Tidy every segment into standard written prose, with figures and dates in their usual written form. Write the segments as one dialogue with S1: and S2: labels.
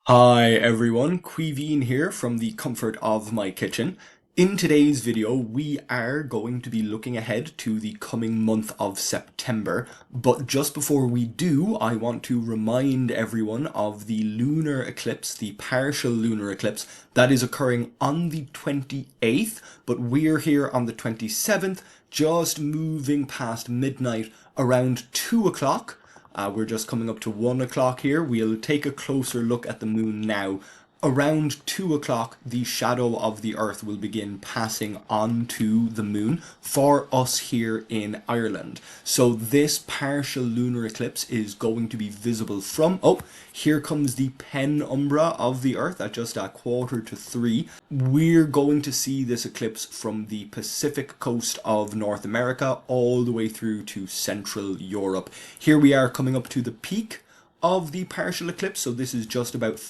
S1: Hi everyone, Quiveen here from the comfort of my kitchen. In today's video, we are going to be looking ahead to the coming month of September. But just before we do, I want to remind everyone of the lunar eclipse, the partial lunar eclipse that is occurring on the 28th, but we're here on the 27th, just moving past midnight around 2 o'clock. We're just coming up to 1 o'clock here. We'll take a closer look at the moon now. Around 2 o'clock, the shadow of the Earth will begin passing onto the moon for us here in Ireland. So this partial lunar eclipse is going to be visible from, oh, here comes the penumbra of the Earth at just a 2:45. We're going to see this eclipse from the Pacific coast of North America all the way through to Central Europe. Here we are coming up to the peak of the partial eclipse, so this is just about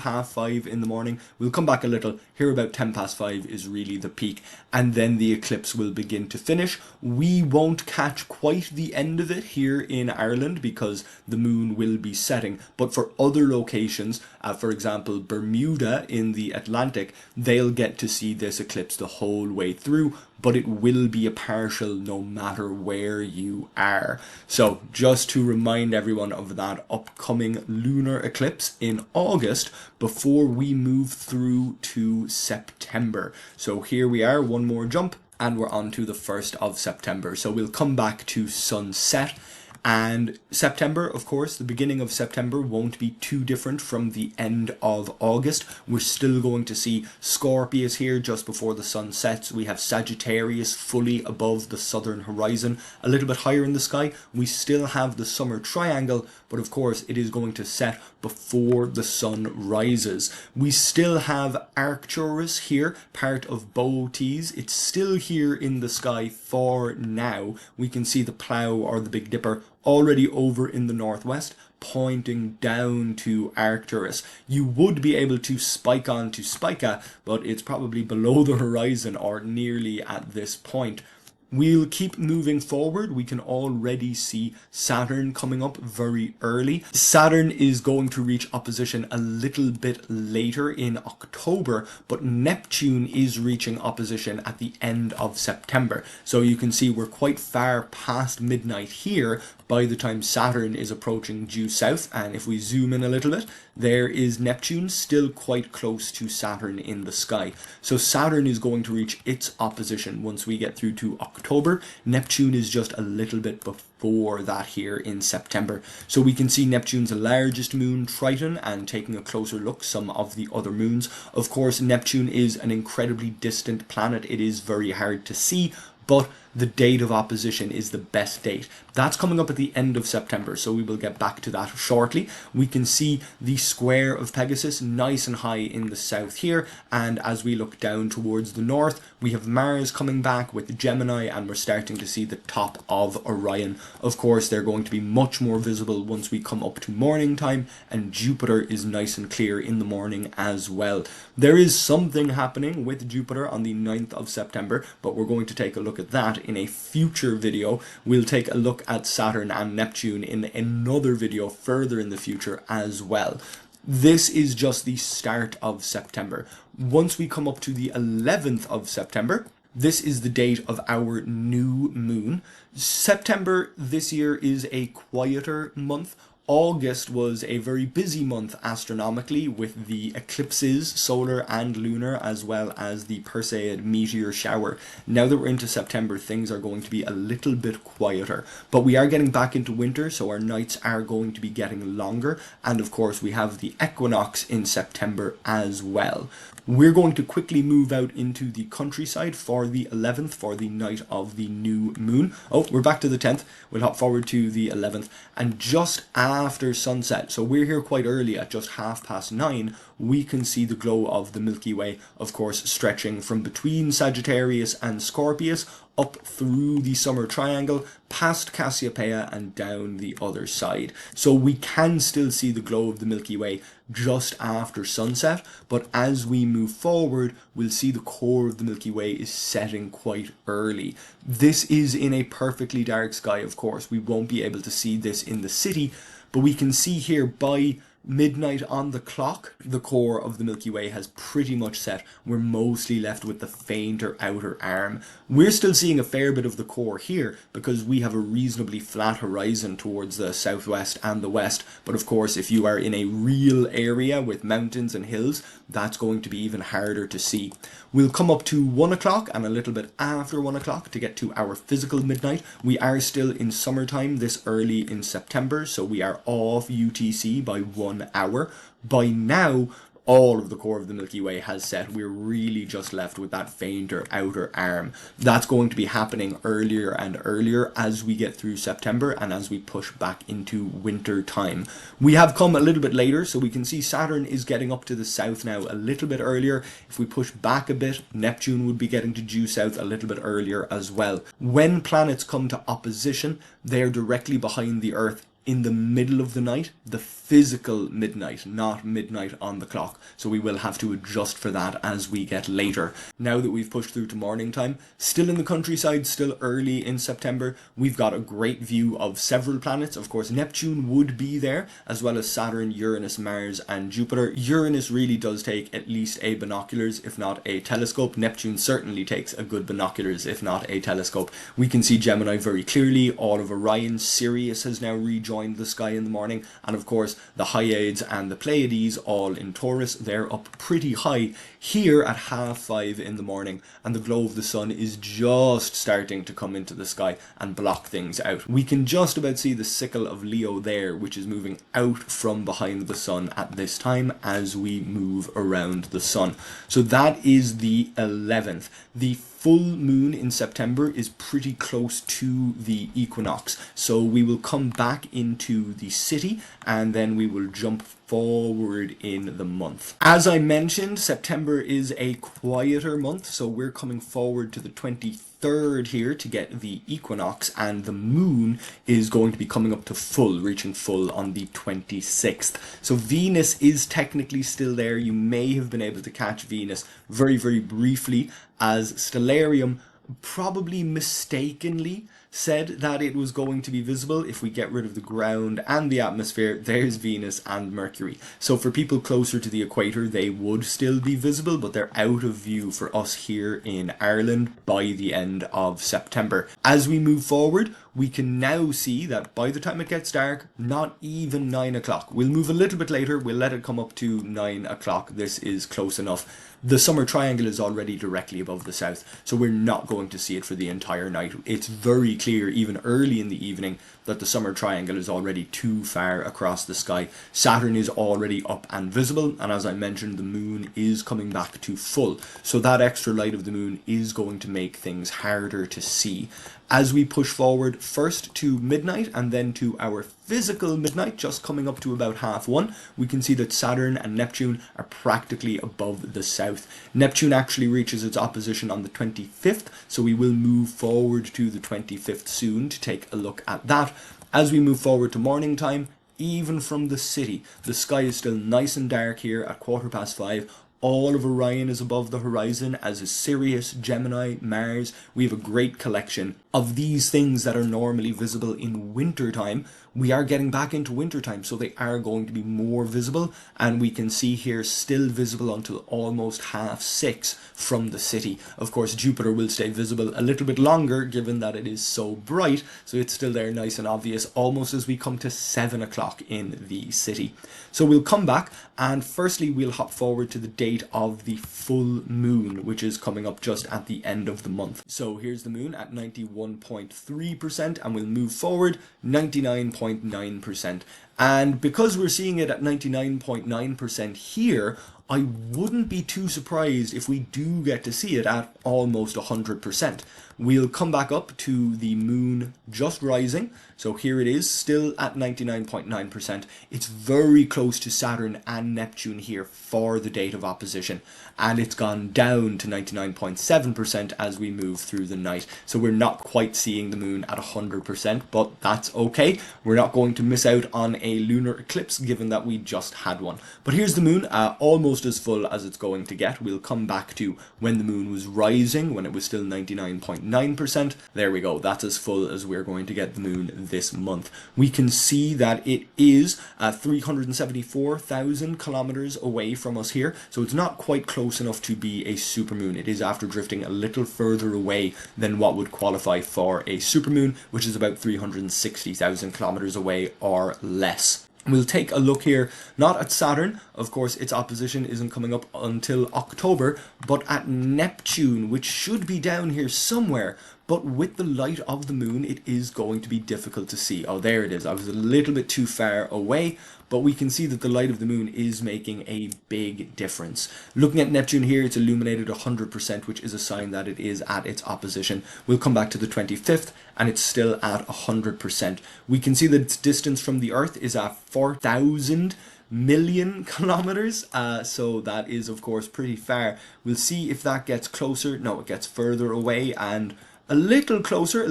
S1: half five in the morning. We'll come back a little. Here about 5:10 is really the peak, and then the eclipse will begin to finish. We won't catch quite the end of it here in Ireland because the moon will be setting, but for other locations, for example Bermuda in the Atlantic, they'll get to see this eclipse the whole way through, but it will be a partial no matter where you are. So just to remind everyone of that upcoming lunar eclipse in August before we move through to September. So here we are, one more jump, and we're on to the 1st of September. So we'll come back to sunset. And September, of course, the beginning of September won't be too different from the end of August. We're still going to see Scorpius here just before the sun sets. We have Sagittarius fully above the southern horizon, a little bit higher in the sky. We still have the summer triangle, but of course it is going to set before the sun rises. We still have Arcturus here, part of Boötes. It's still here in the sky for now. We can see the Plough or the Big Dipper already over in the northwest, pointing down to Arcturus. You would be able to spike on to Spica, but it's probably below the horizon or nearly at this point. We'll keep moving forward. We can already see Saturn coming up very early. Saturn is going to reach opposition a little bit later in October, but Neptune is reaching opposition at the end of September. So you can see we're quite far past midnight here by the time Saturn is approaching due south. And if we zoom in a little bit, there is Neptune still quite close to Saturn in the sky. So Saturn is going to reach its opposition once we get through to October. Neptune is just a little bit before that here in September. So we can see Neptune's largest moon, Triton, and taking a closer look, some of the other moons. Of course, Neptune is an incredibly distant planet. It is very hard to see, but the date of opposition is the best date. That's coming up at the end of September, so we will get back to that shortly. We can see the square of Pegasus nice and high in the south here, and as we look down towards the north, we have Mars coming back with Gemini, and we're starting to see the top of Orion. Of course, they're going to be much more visible once we come up to morning time, and Jupiter is nice and clear in the morning as well. There is something happening with Jupiter on the 9th of September, but we're going to take a look at that in a future video. We'll take a look at Saturn and Neptune in another video further in the future as well. This is just the start of September. Once we come up to the 11th of September, this is the date of our new moon. September this year is a quieter month. August was a very busy month astronomically with the eclipses, solar and lunar, as well as the Perseid meteor shower. Now that we're into September, things are going to be a little bit quieter, but we are getting back into winter, so our nights are going to be getting longer, and of course we have the equinox in September as well. We're going to quickly move out into the countryside for the 11th, for the night of the new moon. Oh, we're back to the 10th. We'll hop forward to the 11th, and just after sunset, so we're here quite early at just 9:30, we can see the glow of the Milky Way, of course, stretching from between Sagittarius and Scorpius up through the summer triangle, past Cassiopeia and down the other side. So we can still see the glow of the Milky Way just after sunset, but as we move forward, we'll see the core of the Milky Way is setting quite early. This is in a perfectly dark sky, of course. We won't be able to see this in the city, but we can see here by midnight on the clock, the core of the Milky Way has pretty much set. We're mostly left with the fainter outer arm. We're still seeing a fair bit of the core here because we have a reasonably flat horizon towards the southwest and the west. But of course, if you are in a real area with mountains and hills, that's going to be even harder to see. We'll come up to 1 o'clock and a little bit after 1 o'clock to get to our physical midnight. We are still in summertime this early in September, so we are off UTC by 1 hour. By now, all of the core of the Milky Way has set. We're really just left with that fainter outer arm. That's going to be happening earlier and earlier as we get through September and as we push back into winter time. We have come a little bit later, so we can see Saturn is getting up to the south now a little bit earlier. If we push back a bit, Neptune would be getting to due south a little bit earlier as well. When planets come to opposition, they are directly behind the Earth in the middle of the night, the physical midnight, not midnight on the clock. So we will have to adjust for that as we get later. Now that we've pushed through to morning time, still in the countryside, still early in September, we've got a great view of several planets. Of course, Neptune would be there, as well as Saturn, Uranus, Mars, and Jupiter. Uranus really does take at least a binoculars, if not a telescope. Neptune certainly takes a good binoculars, if not a telescope. We can see Gemini very clearly, all of Orion. Sirius has now rejoined the sky in the morning, and of course the Hyades and the Pleiades all in Taurus. They're up pretty high here at 5:30 in the morning, and the glow of the sun is just starting to come into the sky and block things out. We can just about see the sickle of Leo there, which is moving out from behind the sun at this time as we move around the sun. So that is the 11th. The full moon in September is pretty close to the equinox, so we will come back into the city and then we will jump forward in the month. As I mentioned, September is a quieter month, so we're coming forward to the 23rd here to get the equinox, and the moon is going to be coming up to full, reaching full on the 26th. So Venus is technically still there. You may have been able to catch Venus very, very briefly, as Stellarium probably mistakenly said that it was going to be visible. If we get rid of the ground and the atmosphere, there's Venus and Mercury. So for people closer to the equator, they would still be visible, but they're out of view for us here in Ireland by the end of September. As we move forward, we can now see that by the time it gets dark, not even 9 o'clock. We'll move a little bit later. We'll let it come up to 9 o'clock. This is close enough. The summer triangle is already directly above the south, so we're not going to see it for the entire night. It's very clear, even early in the evening, that the summer triangle is already too far across the sky. Saturn is already up and visible, and as I mentioned, the moon is coming back to full. So that extra light of the moon is going to make things harder to see. As we push forward first to midnight and then to our physical midnight, just coming up to about 1:30, we can see that Saturn and Neptune are practically above the south. Neptune actually reaches its opposition on the 25th, so we will move forward to the 25th soon to take a look at that. As we move forward to morning time, even from the city, the sky is still nice and dark here at 5:15. All of Orion is above the horizon, as is Sirius, Gemini, Mars. We have a great collection of these things that are normally visible in wintertime. We are getting back into wintertime, so they are going to be more visible, and we can see here still visible until almost 6:30 from the city. Of course, Jupiter will stay visible a little bit longer, given that it is so bright, so it's still there nice and obvious, almost as we come to 7 o'clock in the city. So we'll come back, and firstly we'll hop forward to the date of the full moon, which is coming up just at the end of the month. So here's the moon at 91.3%, and we'll move forward 99.9%. And because we're seeing it at 99.9% here, I wouldn't be too surprised if we do get to see it at almost 100%. We'll come back up to the moon just rising. So here it is, still at 99.9%. It's very close to Saturn and Neptune here for the date of opposition. And it's gone down to 99.7% as we move through the night. So we're not quite seeing the moon at 100%, but that's okay. We're not going to miss out on a lunar eclipse, given that we just had one. But here's the moon, almost as full as it's going to get. We'll come back to when the moon was rising, when it was still 99.9%. There we go, that's as full as we're going to get the moon this month. We can see that it is 374,000 kilometers away from us here, so it's not quite close enough to be a supermoon. It is after drifting a little further away than what would qualify for a supermoon, which is about 360,000 kilometers away or less. We'll take a look here, not at Saturn, of course its opposition isn't coming up until October, but at Neptune, which should be down here somewhere, but with the light of the moon it is going to be difficult to see. Oh, there it is. I was a little bit too far away, but we can see that the light of the moon is making a big difference. Looking at Neptune here, it's illuminated 100%, which is a sign that it is at its opposition. We'll come back to the 25th, and it's still at 100%. We can see that its distance from the Earth is at 4,000 million kilometers, so that is of course pretty far. We'll see if that gets closer. No, it gets further away, and a little closer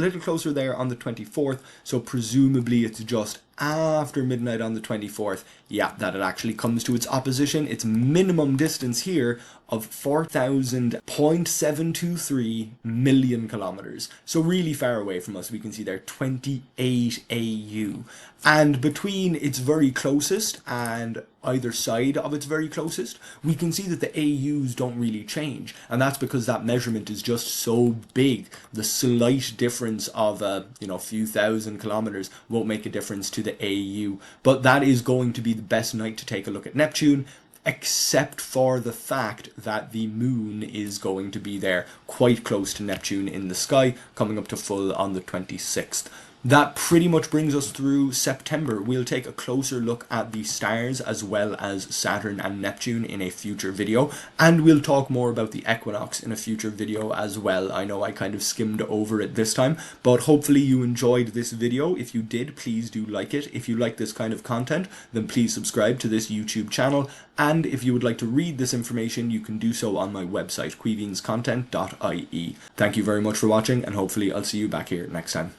S1: there on the 24th, so presumably it's just after midnight on the 24th, yeah, that it actually comes to its opposition. Its minimum distance here of 4,000.723 million kilometers. So really far away from us. We can see there 28 AU. And between its very closest and either side of its very closest, we can see that the AUs don't really change. And that's because that measurement is just so big. The slight difference of a few thousand kilometers won't make a difference to the AU. But that is going to be the best night to take a look at Neptune, except for the fact that the moon is going to be there quite close to Neptune in the sky, coming up to full on the 26th. That pretty much brings us through September. We'll take a closer look at the stars as well as Saturn and Neptune in a future video, and we'll talk more about the equinox in a future video as well. I know I kind of skimmed over it this time, but hopefully you enjoyed this video. If you did, please do like it. If you like this kind of content, then please subscribe to this YouTube channel, and if you would like to read this information, you can do so on my website, queevinscontent.ie. Thank you very much for watching, and hopefully I'll see you back here next time.